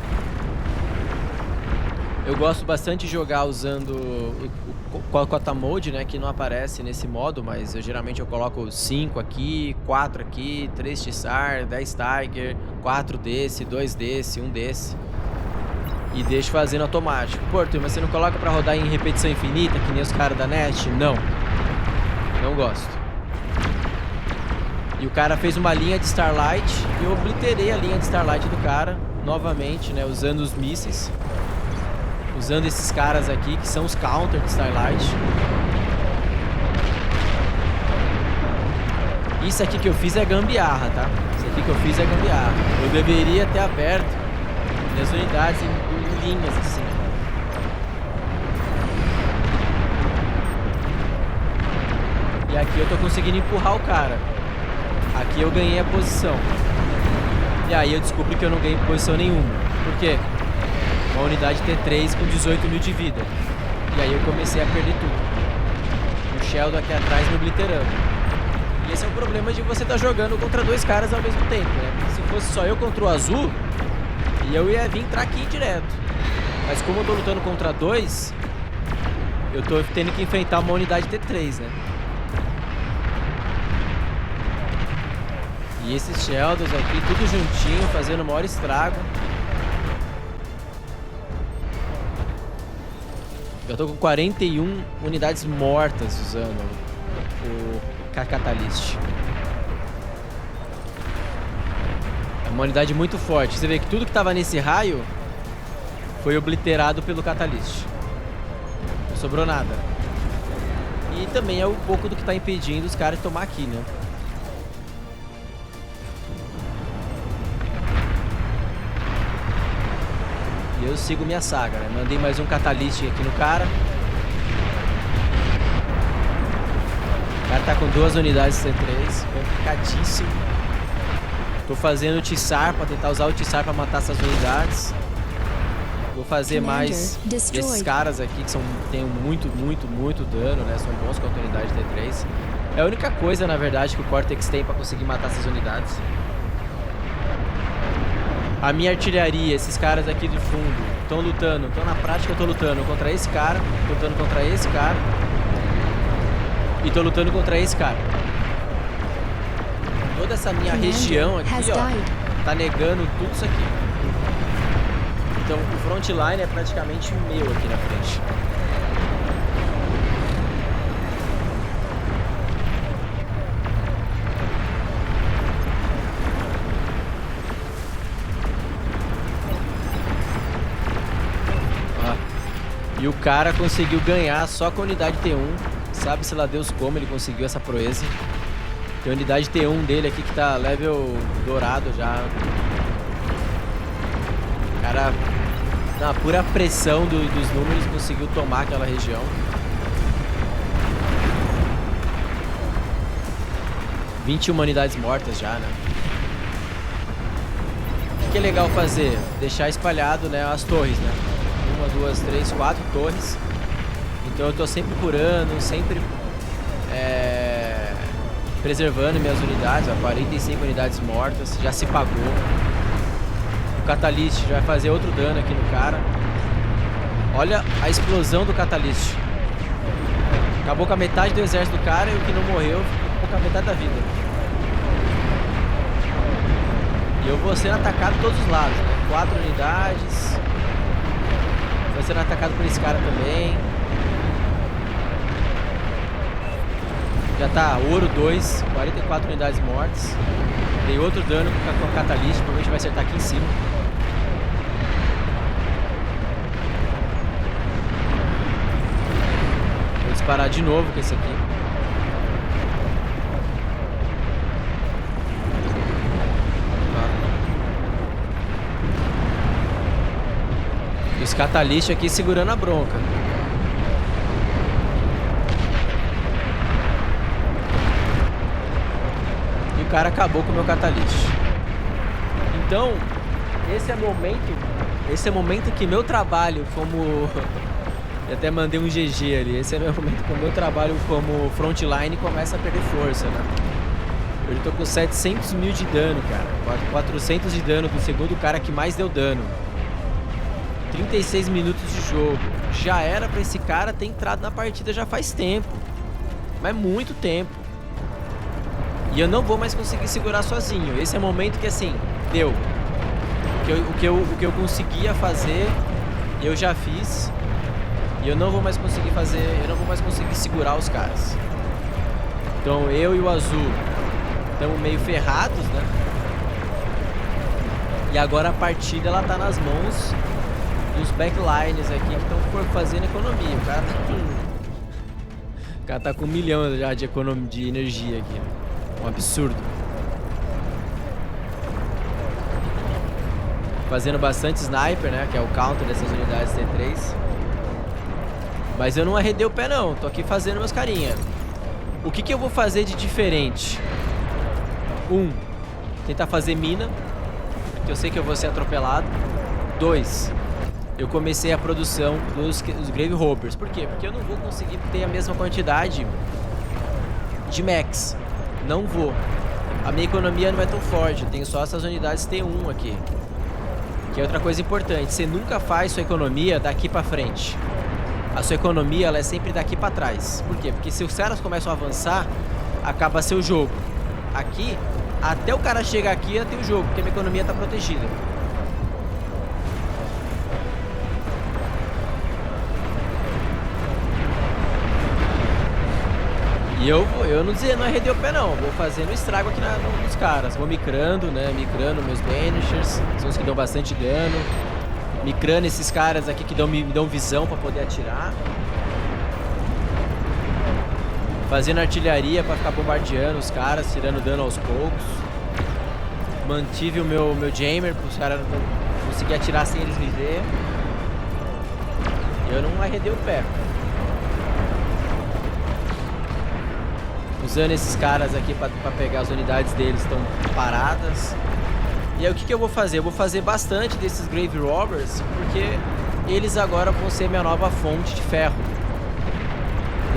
Eu gosto bastante de jogar usando o Quota Mode, né, que não aparece nesse modo, mas geralmente eu coloco 5 aqui, 4 aqui, 3 Tsar, 10 Tiger, 4 desse, 2 desse, 1 desse. E deixo fazendo automático. Pô, Arthur, mas você não coloca pra rodar em repetição infinita, que nem os caras da NET? Não. Não gosto. E o cara fez uma linha de Starlight e eu obliterei a linha de Starlight do cara, novamente, né, usando os mísseis. Usando esses caras aqui, que são os counter de Starlight. Isso aqui que eu fiz é gambiarra, tá? Isso aqui que eu fiz é gambiarra. Eu deveria ter aberto as unidades em linhas assim. E aqui eu tô conseguindo empurrar o cara. Aqui eu ganhei a posição. E aí eu descobri que eu não ganhei posição nenhuma. Por quê? Uma unidade T3 com 18 mil de vida. E aí eu comecei a perder tudo. O Sheldon aqui atrás me obliterando. E esse é o problema de você estar jogando contra dois caras ao mesmo tempo, né? Porque se fosse só eu contra o azul, eu ia vir aqui direto. Mas como eu tô lutando contra dois, eu tô tendo que enfrentar uma unidade T3, né? E esses Sheldons aqui, tudo juntinho, fazendo o maior estrago. Eu tô com 41 unidades mortas usando o Catalyst. É uma unidade muito forte. Você vê que tudo que tava nesse raio foi obliterado pelo Catalyst. Não sobrou nada. E também é um pouco do que tá impedindo os caras de tomar aqui, né? E eu sigo minha saga, né? Mandei mais um Catalyst aqui no cara. O cara tá com 2 unidades C3, complicadíssimo. Tô fazendo o Tsar pra tentar usar o Tsar pra matar essas unidades. Vou fazer mais desses caras aqui que tem muito dano, né? São bons contra a unidade T3. É a única coisa, na verdade, que o Cortex tem pra conseguir matar essas unidades. A minha artilharia, esses caras aqui do fundo, estão lutando. Então na prática eu tô lutando contra esse cara, tô lutando contra esse cara. E tô lutando contra esse cara. Toda essa minha região aqui, ó, tá negando tudo isso aqui. Então o frontline é praticamente meu aqui na frente. E o cara conseguiu ganhar só com a unidade T1. Sabe-se lá Deus como ele conseguiu essa proeza. Tem a unidade T1 dele aqui que tá level dourado já. O cara Na pura pressão dos números, conseguiu tomar aquela região. 20 humanidades mortas já, né? O que é legal fazer? Deixar espalhado, né, as torres, né? 1, 2, 3, 4 torres. Então eu tô sempre curando, sempre preservando minhas unidades. Ó, 45 unidades mortas, já se pagou. O Catalyst já vai fazer outro dano aqui no cara. Olha a explosão do Catalyst. Acabou com a metade do exército do cara e o que não morreu ficou com a metade da vida. E eu vou sendo atacado de todos os lados, né? 4 unidades. Vou sendo atacado por esse cara também. Já tá ouro 2, 44 unidades mortas. Dei outro dano com o Catalyst, provavelmente vai acertar aqui em cima. Vou disparar de novo com esse aqui. E os Catalyst aqui segurando a bronca. E o cara acabou com o meu Catalyst. Então, esse é o momento que meu trabalho como... Eu até mandei um GG ali. Esse é o momento que o meu trabalho como frontline começa a perder força, né? Eu já tô com 700 mil de dano, cara. 400 de dano do segundo cara que mais deu dano. 36 minutos de jogo. Já era pra esse cara ter entrado na partida já faz tempo. Mas muito tempo. E eu não vou mais conseguir segurar sozinho. Esse é o momento que, assim, deu. O que eu conseguia fazer, eu já fiz. E eu não vou mais conseguir fazer. Eu não vou mais conseguir segurar os caras. Então eu e o azul estamos meio ferrados, né? E agora a partida ela tá nas mãos dos backlines aqui que estão fazendo economia. O cara tá com 1 milhão já de energia aqui, né? Um absurdo. Fazendo bastante sniper, né? Que é o counter dessas unidades T3. Mas eu não arredei o pé não. Tô aqui fazendo meus carinha. O que eu vou fazer de diferente? Tentar fazer mina, porque eu sei que eu vou ser atropelado. 2, eu comecei a produção dos Grave Robbers. Por quê? Porque eu não vou conseguir ter a mesma quantidade de mechs. Não vou. A minha economia não é tão forte. Eu tenho só essas unidades T1 aqui. Que é outra coisa importante. Você nunca faz sua economia daqui pra frente. A sua economia ela é sempre daqui pra trás. Por quê? Porque se os caras começam a avançar, acaba seu jogo. Aqui, até o cara chegar aqui, eu tenho o jogo, porque a minha economia tá protegida. E eu não arredei o pé não, vou fazendo estrago aqui nos caras. Vou micrando, né? Micrando meus banishers, são os que dão bastante dano. Micrando esses caras aqui que me dão visão pra poder atirar. Fazendo artilharia pra ficar bombardeando os caras, tirando dano aos poucos. Mantive o meu jammer para os caras não conseguir atirar sem eles me ver. Eu não arredei o pé. Usando esses caras aqui pra pegar as unidades deles, estão paradas. E aí o que eu vou fazer? Eu vou fazer bastante desses Grave Robbers, porque eles agora vão ser minha nova fonte de ferro.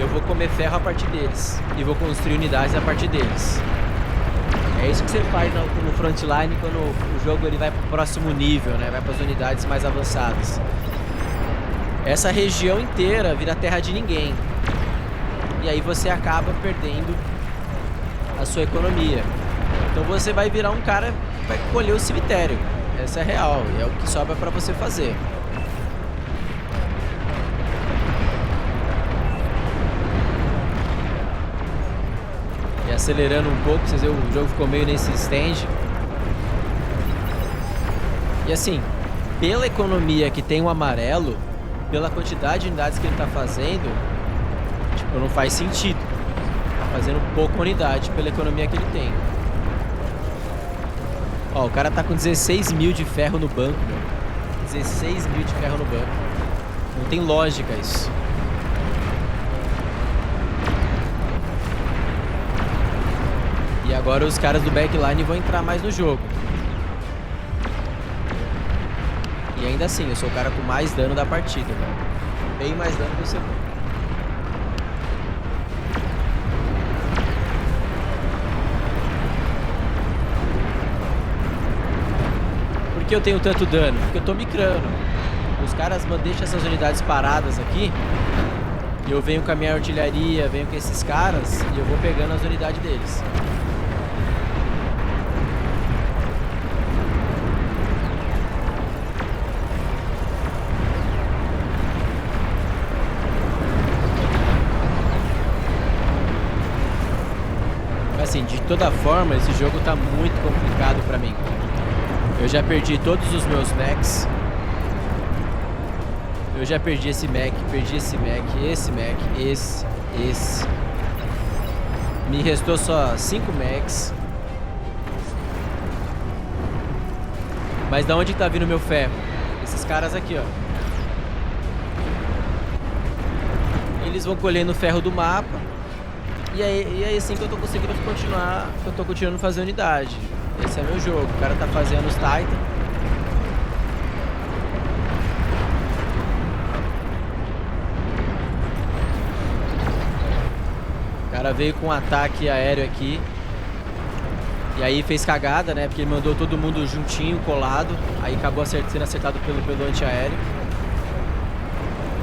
Eu vou comer ferro a partir deles. E vou construir unidades a partir deles. É isso que você faz no frontline quando o jogo ele vai para o próximo nível, né? Vai para as unidades mais avançadas. Essa região inteira vira terra de ninguém. E aí você acaba perdendo a sua economia. Então você vai virar um cara que vai colher o cemitério. Essa é real, e é o que sobra para você fazer. E acelerando um pouco, vocês viram, o jogo ficou meio nesse stand. E assim, pela economia que tem o amarelo, pela quantidade de unidades que ele tá fazendo, tipo, não faz sentido. Tá fazendo pouca unidade pela economia que ele tem. Ó, o cara tá com 16 mil de ferro no banco, meu. 16 mil de ferro no banco. Não tem lógica isso. E agora os caras do backline vão entrar mais no jogo. E ainda assim, eu sou o cara com mais dano da partida, né? Bem mais dano que o segundo. Por que eu tenho tanto dano? Porque eu tô micrando. Os caras deixam essas unidades paradas aqui. E eu venho com a minha artilharia, venho com esses caras e eu vou pegando as unidades deles. Assim, de toda forma, esse jogo tá muito complicado pra mim. Eu já perdi todos os meus mechs. Eu já perdi esse mech, esse mech, esse. Me restou só 5 mechs. Mas da onde tá vindo meu ferro? Esses caras aqui, ó. Eles vão colhendo o ferro do mapa. E é assim que eu tô conseguindo continuar, que eu tô continuando a fazer unidade. Esse é meu jogo. O cara tá fazendo os Titan. O cara veio com um ataque aéreo aqui. E aí fez cagada, né? Porque ele mandou todo mundo juntinho, colado. Aí acabou sendo acertado pelo antiaéreo.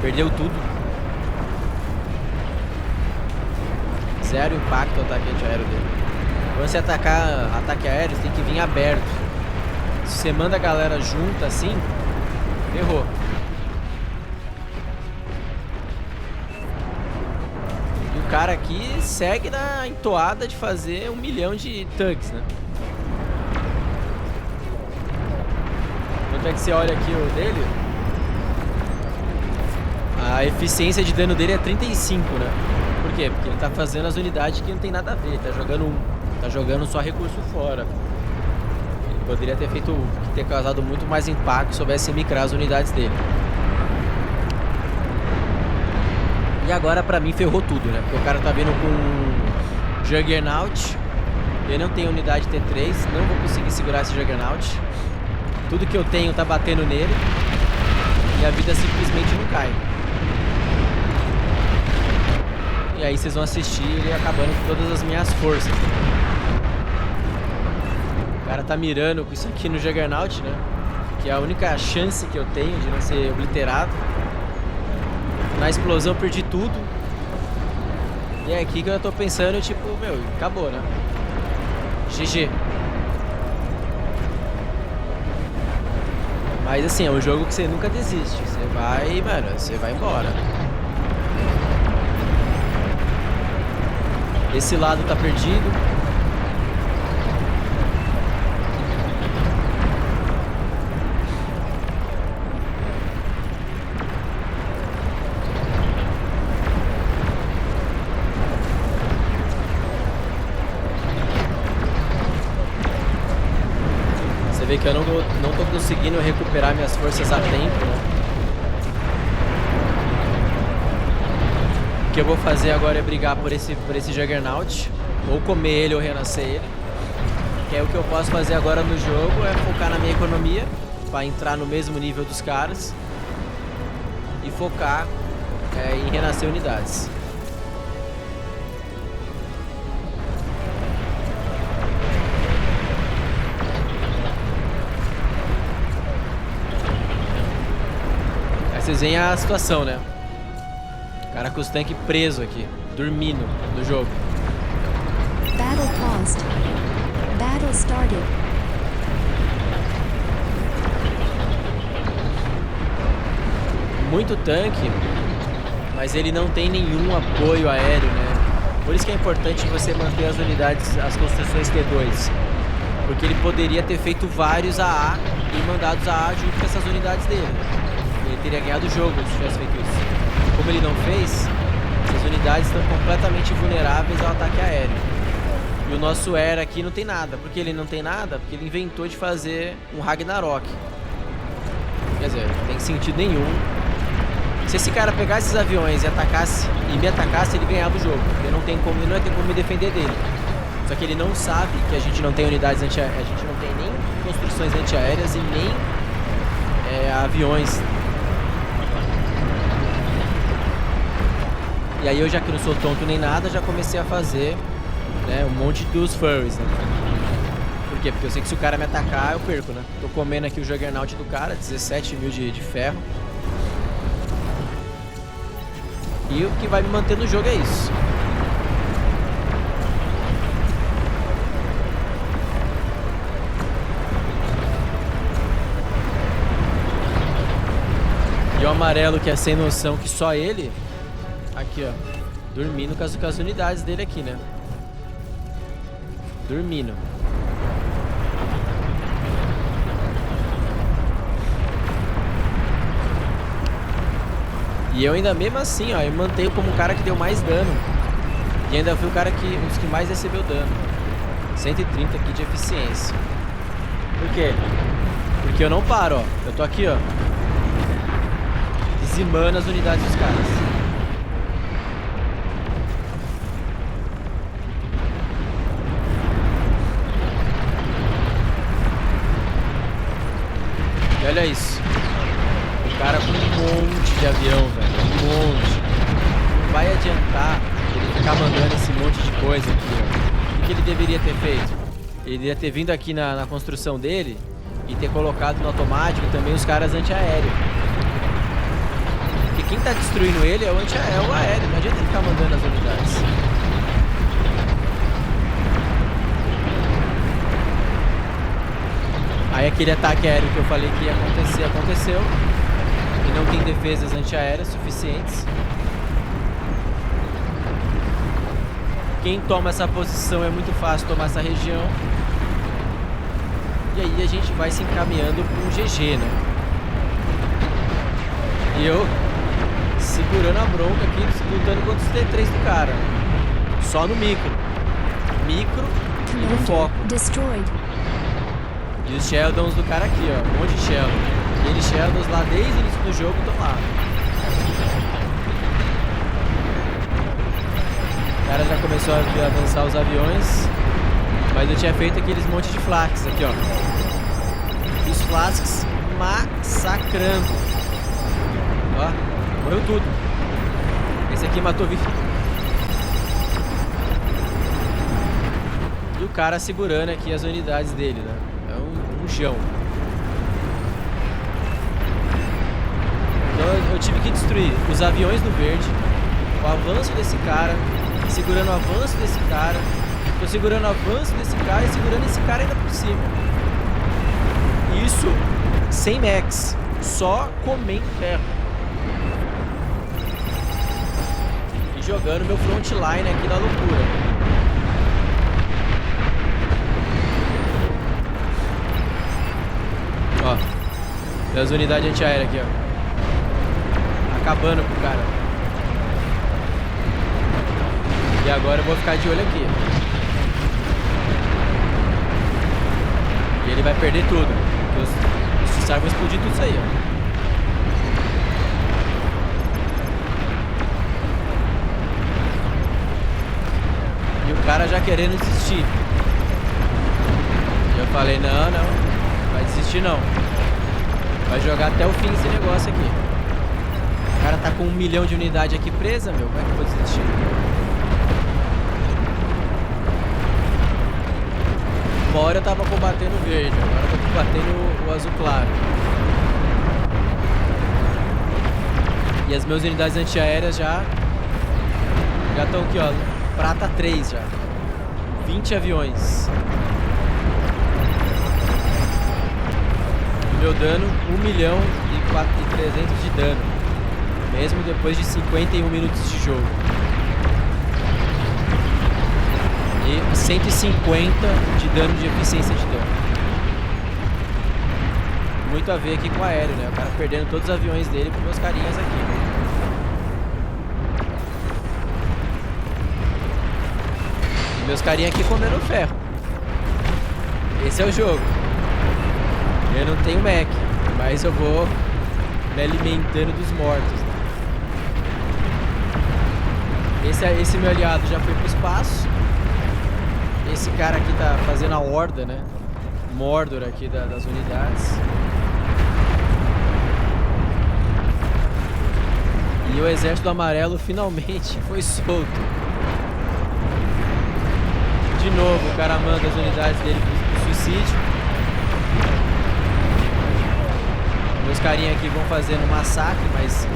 Perdeu tudo. Zero impacto o ataque antiaéreo dele. Quando você atacar ataque aéreo, você tem que vir aberto. Se você manda a galera junto assim, ferrou. E o cara aqui segue na entoada de fazer 1 milhão de tanques, né? Quanto é que você olha aqui o dele? A eficiência de dano dele é 35, né? Por quê? Porque ele tá fazendo as unidades que não tem nada a ver. Tá jogando só recurso fora. Ele poderia ter causado muito mais impacto se soubesse micrar as unidades dele. E agora pra mim ferrou tudo, né? Porque o cara tá vindo com Juggernaut. Eu não tenho unidade T3. Não vou conseguir segurar esse Juggernaut. Tudo que eu tenho tá batendo nele. E a vida simplesmente não cai. E aí vocês vão assistir ele acabando com todas as minhas forças. O cara tá mirando com isso aqui no Juggernaut, né? Que é a única chance que eu tenho de não ser obliterado. Na explosão eu perdi tudo. E é aqui que eu tô pensando, tipo, meu, acabou, né? GG. Mas assim, é um jogo que você nunca desiste. Você vai, mano, você vai embora. Esse lado tá perdido. Você vê que eu não tô conseguindo recuperar minhas forças a tempo, né? O que eu vou fazer agora é brigar por esse Juggernaut. Ou comer ele ou renascer ele. Que é o que eu posso fazer agora no jogo. É focar na minha economia. Pra entrar no mesmo nível dos caras. E focar em renascer unidades. Aí vocês veem a situação, né? O cara com os tanques preso aqui, dormindo no jogo. Battle paused. Battle started. Muito tanque, mas ele não tem nenhum apoio aéreo, né? Por isso que é importante você manter as unidades, as construções T2. Porque ele poderia ter feito vários AA e mandado os AA junto com essas unidades dele. Ele teria ganhado o jogo se tivesse feito isso. Como ele não fez, essas unidades estão completamente vulneráveis ao ataque aéreo. E o nosso Era aqui não tem nada. Por que ele não tem nada? Porque ele inventou de fazer um Ragnarok. Quer dizer, não tem sentido nenhum. Se esse cara pegasse esses aviões e me atacasse, ele ganhava o jogo. Ele não ia ter como me defender dele. Só que ele não sabe que a gente não tem unidades antiaéreas, a gente não tem nem construções antiaéreas e nem aviões. E aí eu, já que não sou tonto nem nada, já comecei a fazer, né, um monte dos furries, né? Por quê? Porque eu sei que se o cara me atacar, eu perco, né? Tô comendo aqui o Juggernaut do cara, 17 mil de ferro. E o que vai me manter no jogo é isso. E o amarelo, que é sem noção, que só ele... Aqui, ó. Dormindo com as unidades dele aqui, né? Dormindo. E eu ainda mesmo assim, ó, eu mantenho como o cara que deu mais dano. E ainda fui o cara um dos que mais recebeu dano. 130 aqui de eficiência. Por quê? Porque eu não paro, ó. Eu tô aqui, ó, dizimando as unidades dos caras. E olha isso. O cara com um monte de avião, velho. Um monte. Não vai adiantar ele ficar mandando esse monte de coisa aqui, ó. O que ele deveria ter feito? Ele deveria ter vindo aqui na construção dele e ter colocado no automático também os caras antiaéreos. Porque quem tá destruindo ele é o aéreo. Não adianta ele ficar mandando as unidades. Aí aquele ataque aéreo que eu falei que ia acontecer, aconteceu. E não tem defesas antiaéreas suficientes. Quem toma essa posição é muito fácil tomar essa região. E aí a gente vai se encaminhando para um GG, né? E eu segurando a bronca aqui, lutando contra os T3 do cara. Só no micro. Micro e no foco. Destroyed. E os Sheldons do cara aqui, ó. Um monte de Sheldon. E eles Sheldons lá desde o início do jogo estão lá. O cara já começou a avançar os aviões. Mas eu tinha feito aqueles monte de flasks aqui, ó. E os flasks massacrando. Ó, morreu tudo. Esse aqui matou 20. E o cara segurando aqui as unidades dele, né? É um jão. Então eu tive que destruir os aviões do verde, o avanço desse cara, segurando o avanço desse cara. Tô segurando o avanço desse cara e segurando esse cara ainda por cima. Isso sem max, só comendo ferro. E jogando meu frontline aqui na loucura. Ó, tem as unidades antiaéreas aqui, ó. Acabando com o cara. E agora eu vou ficar de olho aqui. E ele vai perder tudo. Os Tsar vão explodir tudo isso aí, ó. E o cara já querendo desistir. E eu falei, não, não vai desistir não. Vai jogar até o fim esse negócio aqui. O cara tá com 1 milhão de unidade aqui presa, meu. Como é que eu vou desistir? Uma hora eu tava combatendo o verde, agora eu tô combatendo o azul claro. E as minhas unidades antiaéreas já estão aqui, ó. Prata 3 já. 20 aviões. Meu dano, 1 milhão e 300 de dano. Mesmo depois de 51 minutos de jogo. E 150 de dano de eficiência de dano. Muito a ver aqui com o aéreo, né? O cara perdendo todos os aviões dele com meus carinhas aqui. E meus carinhas aqui comendo ferro. Esse é o jogo. Eu não tenho Mac, mas eu vou me alimentando dos mortos. Esse meu aliado já foi pro espaço. Esse cara aqui tá fazendo a horda, né? Mordor aqui das unidades. E o exército amarelo finalmente foi solto. De novo, o cara manda as unidades dele pro suicídio. Meus carinha aqui vão fazendo um massacre, mas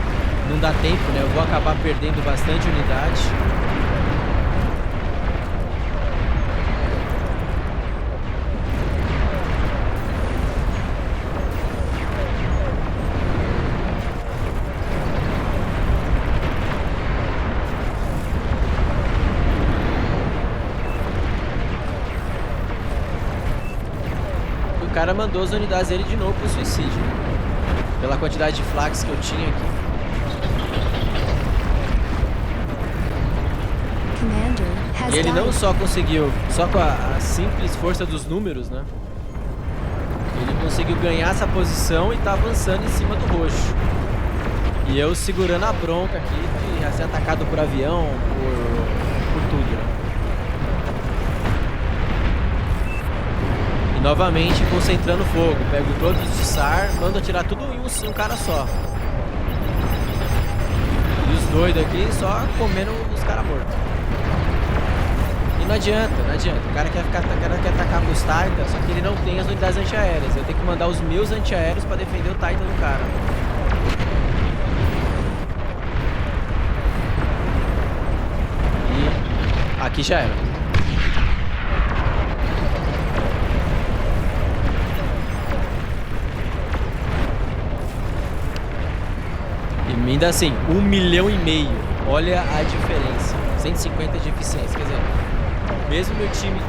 não dá tempo, né? Eu vou acabar perdendo bastante unidade. O cara mandou as unidades dele de novo pro suicídio. Pela quantidade de flags que eu tinha aqui. E ele não só conseguiu, só com a simples força dos números, né? Ele conseguiu ganhar essa posição e tá avançando em cima do roxo. E eu segurando a bronca aqui de ser atacado por avião, por tudo, né? Novamente concentrando fogo, pego todos de SAR, mando atirar tudo em um cara só. E os doidos aqui só comendo os caras mortos. E não adianta. O cara quer atacar com os Titans, só que ele não tem as unidades antiaéreas. Eu tenho que mandar os meus antiaéreos pra defender o Titan do cara. E aqui já era. Ainda assim, 1,5 milhão. Olha a diferença. 150 de eficiência. Quer dizer, mesmo meu time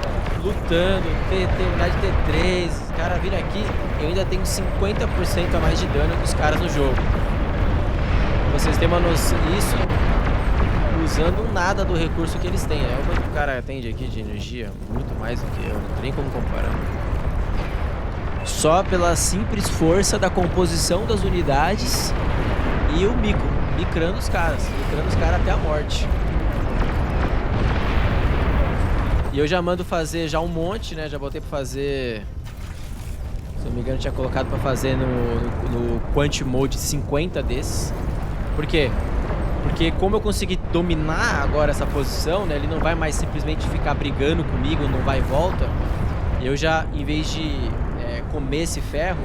lutando, unidade T3, os caras viram aqui, eu ainda tenho 50% a mais de dano que os caras no jogo. Pra vocês terem uma noção, isso usando nada do recurso que eles têm, né? O quanto o cara atende aqui de energia, muito mais do que eu, não tem nem como comparar. Só pela simples força da composição das unidades. E o micrando os caras até a morte. E eu já mando fazer já um monte, né? Já botei pra fazer. Se não me engano, eu tinha colocado pra fazer no Quant Mode 50 desses. Por quê? Porque como eu consegui dominar agora essa posição, né? Ele não vai mais simplesmente ficar brigando comigo, não vai e volta. Eu já, em vez de comer esse ferro,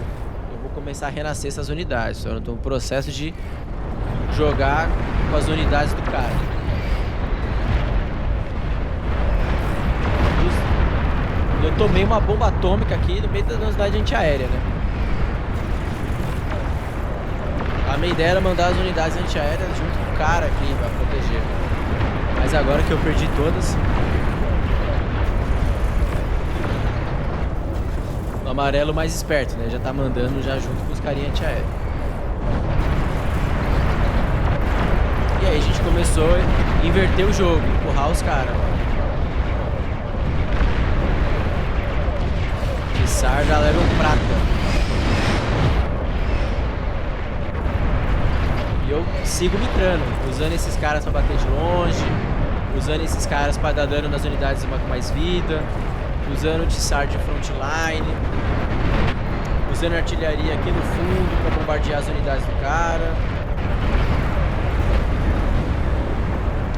começar a renascer essas unidades. Eu estou no processo de jogar com as unidades do cara. Eu tomei uma bomba atômica aqui no meio da unidade antiaérea, né? A minha ideia era mandar as unidades antiaéreas junto com o cara aqui pra proteger. Mas agora que eu perdi todas, o amarelo mais esperto, né? Já tá mandando já junto com os carinha antiaéreos. E aí a gente começou a inverter o jogo, empurrar os caras. Pissar da level prata. E eu sigo micrando, usando esses caras pra bater de longe, usando esses caras pra dar dano nas unidades com mais vida, usando o Tissar de frontline, usando artilharia aqui no fundo pra bombardear as unidades do cara,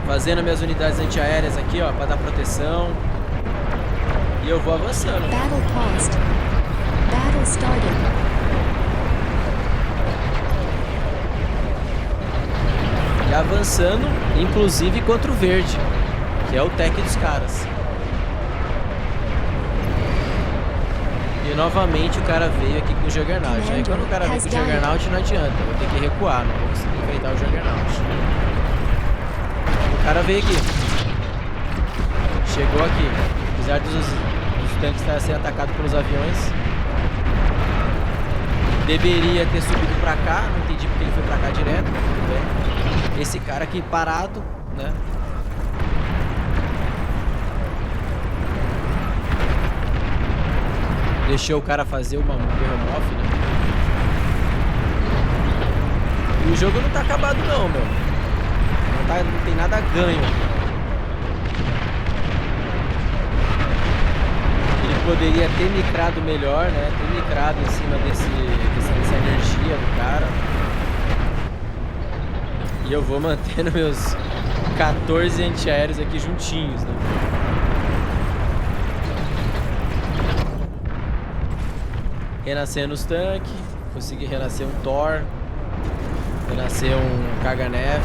fazendo minhas unidades antiaéreas aqui, ó, pra dar proteção. E eu vou avançando. Battle paused. Battle started. E avançando, inclusive contra o verde, que é o tech dos caras. E novamente o cara veio aqui com o Juggernaut. Aí quando o cara vem com o Juggernaut não adianta, eu vou ter que recuar, não vou conseguir enfrentar o Juggernaut. O cara veio aqui. Chegou aqui. Apesar dos tanques estarem sendo atacados pelos aviões. Deveria ter subido pra cá, não entendi porque ele foi pra cá direto, mas tudo bem. Esse cara aqui parado, né? Deixou o cara fazer uma Behemoth, né? E o jogo não tá acabado não, meu. Não tem nada ganho. Ele poderia ter micrado melhor, né? Ter micrado em cima dessa energia do cara. E eu vou mantendo meus 14 antiaéreos aqui juntinhos, né? Renascendo os tanques. Consegui renascer um Thor. Renascer um Kaganef.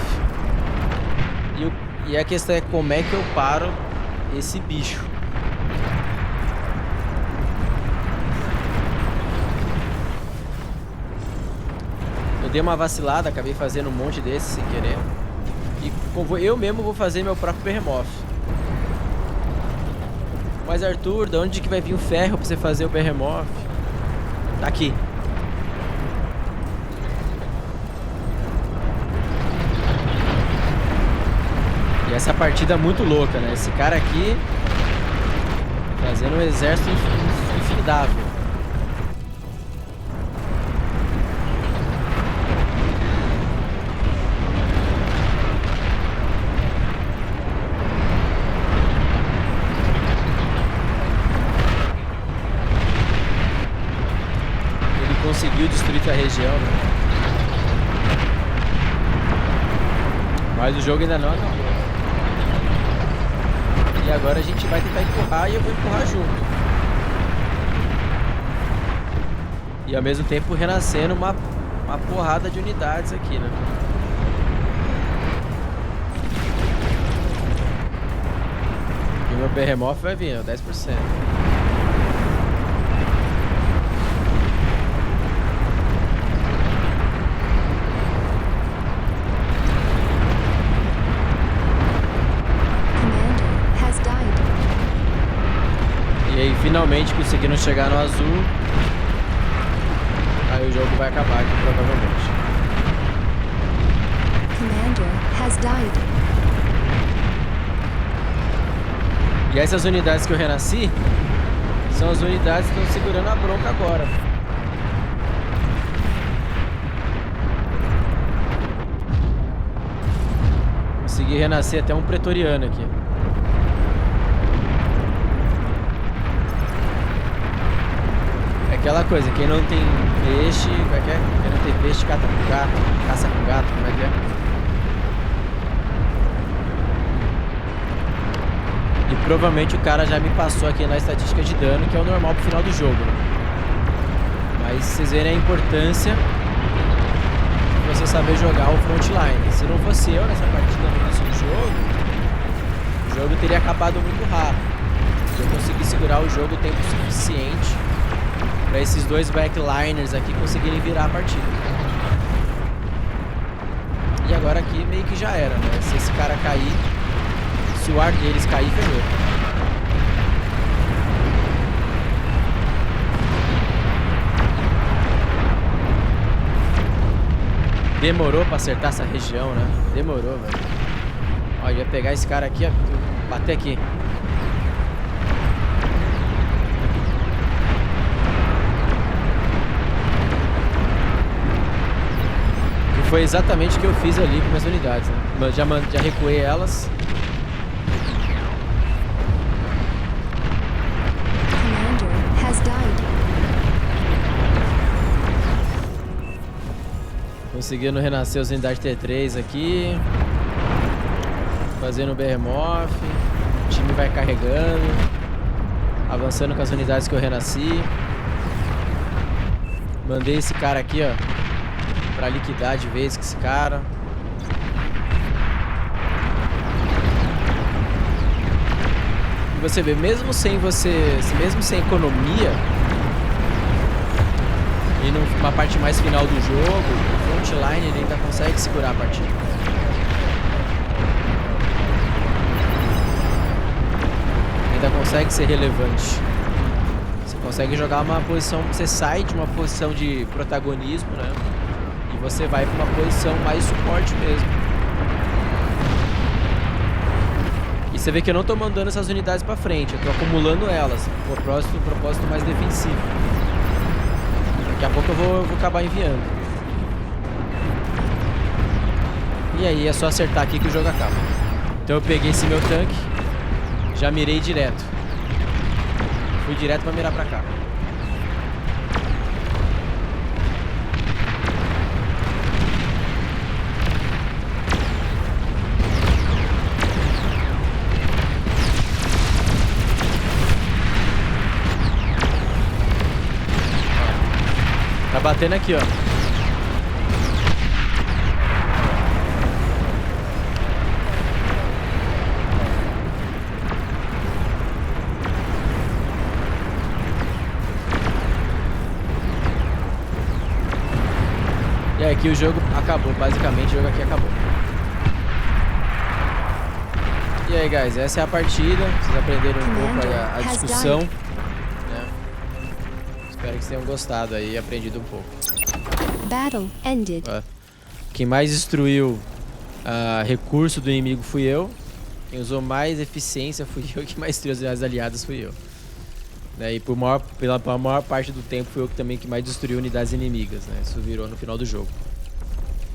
E a questão é como é que eu paro esse bicho. Eu dei uma vacilada, acabei fazendo um monte desses sem querer. E eu mesmo vou fazer meu próprio Behemoth. Mas Arthur, de onde que vai vir o ferro pra você fazer o Behemoth? Tá aqui. E essa partida é muito louca, né? Esse cara aqui fazendo um exército infindável. Ele conseguiu destruir a região, né? Mas o jogo ainda não acabou. E agora a gente vai tentar empurrar e eu vou empurrar junto. E ao mesmo tempo renascendo uma porrada de unidades aqui, né? E o meu Behemoth vai vir, ó, 10%. E aí finalmente conseguindo chegar no azul. Aí o jogo vai acabar aqui provavelmente. Commander has died. E essas unidades que eu renasci são as unidades que estão segurando a bronca agora. Consegui renascer até um pretoriano aqui. Aquela coisa, quem não tem peixe, como é que é? Quem não tem peixe, caça com gato, como é que é? E provavelmente o cara já me passou aqui na estatística de dano, que é o normal pro final do jogo, né? Mas vocês verem a importância de você saber jogar o frontline. Se não fosse eu nessa partida no início do jogo, o jogo teria acabado muito rápido. Eu consegui segurar o jogo o tempo suficiente para esses dois backliners aqui conseguirem virar a partida. E agora aqui meio que já era, né? Se esse cara cair, se o ar deles cair, ferrou. Demorou pra acertar essa região, né? Demorou, velho. Ó, ia pegar esse cara aqui, ó, bater aqui. Foi exatamente o que eu fiz ali com minhas unidades, né? Já recuei elas. Commander has died. Conseguindo renascer as unidades T3 aqui. Fazendo o Behemoth. O time vai carregando. Avançando com as unidades que eu renasci. Mandei esse cara aqui, ó, pra liquidar de vez com esse cara. E você vê, mesmo sem economia e numa parte mais final do jogo, o frontline ele ainda consegue segurar a partida. Ainda consegue ser relevante. Você consegue jogar uma posição, você sai de uma posição de protagonismo, né? E você vai para uma posição mais suporte mesmo. E você vê que eu não tô mandando essas unidades para frente, eu tô acumulando elas, propósito mais defensivo. Daqui a pouco eu vou acabar enviando. E aí é só acertar aqui que o jogo acaba. Então eu peguei esse meu tanque, já mirei direto. Fui direto pra mirar pra cá. Tá batendo aqui, ó. E aí aqui o jogo acabou, basicamente o jogo aqui acabou. E aí, guys, essa é a partida. Vocês aprenderam um pouco aí a discussão, né? Espero que vocês tenham gostado aí e aprendido um pouco. Battle ended. Quem mais destruiu recurso do inimigo fui eu. Quem usou mais eficiência fui eu. Quem mais destruiu as unidades aliadas fui eu. Né? E pela maior parte do tempo fui eu que mais destruiu unidades inimigas. Né? Isso virou no final do jogo.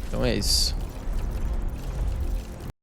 Então é isso.